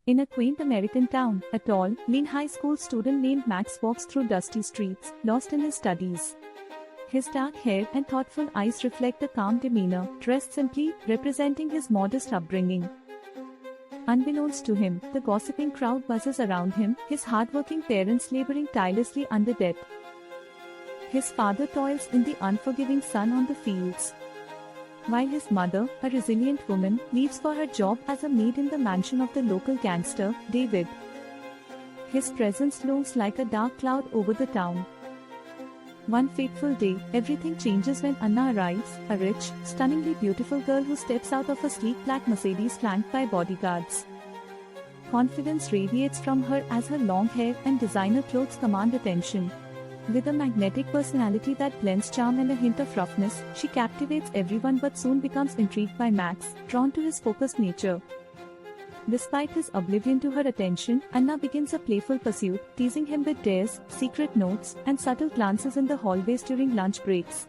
In a quaint American town, a tall, lean high school student named Max walks through dusty streets, lost in his studies. His dark hair and thoughtful eyes reflect a calm demeanor, dressed simply, representing his modest upbringing. Unbeknownst to him, the gossiping crowd buzzes around him, his hardworking parents laboring tirelessly under debt. His father toils in the unforgiving sun on the fields, while his mother, a resilient woman, leaves for her job as a maid in the mansion of the local gangster, David. His presence looms like a dark cloud over the town. One fateful day, everything changes when Anna arrives, a rich, stunningly beautiful girl who steps out of a sleek black Mercedes flanked by bodyguards. Confidence radiates from her as her long hair and designer clothes command attention. With a magnetic personality that blends charm and a hint of roughness, she captivates everyone but soon becomes intrigued by Max, drawn to his focused nature. Despite his oblivion to her attention, Anna begins a playful pursuit, teasing him with dares, secret notes, and subtle glances in the hallways during lunch breaks.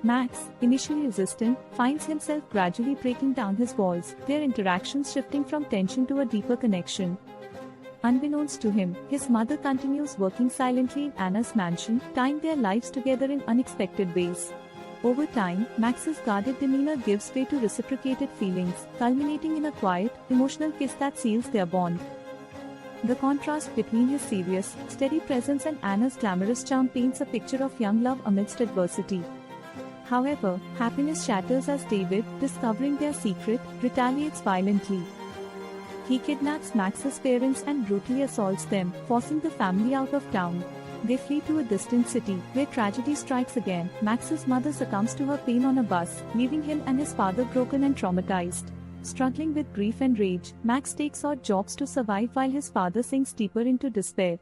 Max, initially resistant, finds himself gradually breaking down his walls, their interactions shifting from tension to a deeper connection. Unbeknownst to him, his mother continues working silently in Anna's mansion, tying their lives together in unexpected ways. Over time, Max's guarded demeanor gives way to reciprocated feelings, culminating in a quiet, emotional kiss that seals their bond. The contrast between his serious, steady presence and Anna's glamorous charm paints a picture of young love amidst adversity. However, happiness shatters as David, discovering their secret, retaliates violently. He kidnaps Max's parents and brutally assaults them, forcing the family out of town. They flee to a distant city, where tragedy strikes again. Max's mother succumbs to her pain on a bus, leaving him and his father broken and traumatized. Struggling with grief and rage, Max takes odd jobs to survive while his father sinks deeper into despair.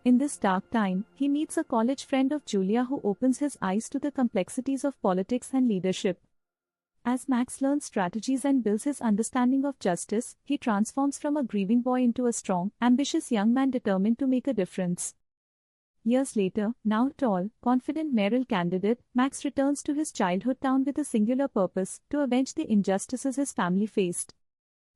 In this dark time, he meets a college friend of Julia who opens his eyes to the complexities of politics and leadership. As Max learns strategies and builds his understanding of justice, he transforms from a grieving boy into a strong, ambitious young man determined to make a difference. Years later, now tall, confident mayoral candidate, Max returns to his childhood town with a singular purpose: to avenge the injustices his family faced.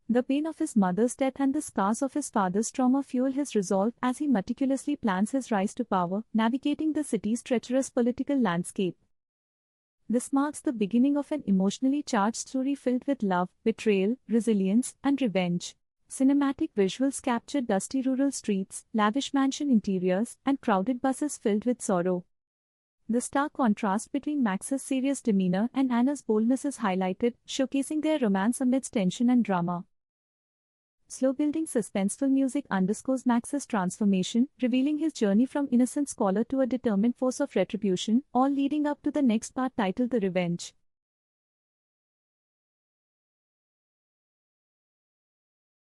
The pain of his mother's death and the scars of his father's trauma fuel his resolve as he meticulously plans his rise to power, navigating the city's treacherous political landscape. This marks the beginning of an emotionally charged story filled with love, betrayal, resilience, and revenge. Cinematic visuals capture dusty rural streets, lavish mansion interiors, and crowded buses filled with sorrow. The stark contrast between Max's serious demeanor and Anna's boldness is highlighted, showcasing their romance amidst tension and drama. Slow-building suspenseful music underscores Max's transformation, revealing his journey from innocent scholar to a determined force of retribution, all leading up to the next part titled The Revenge.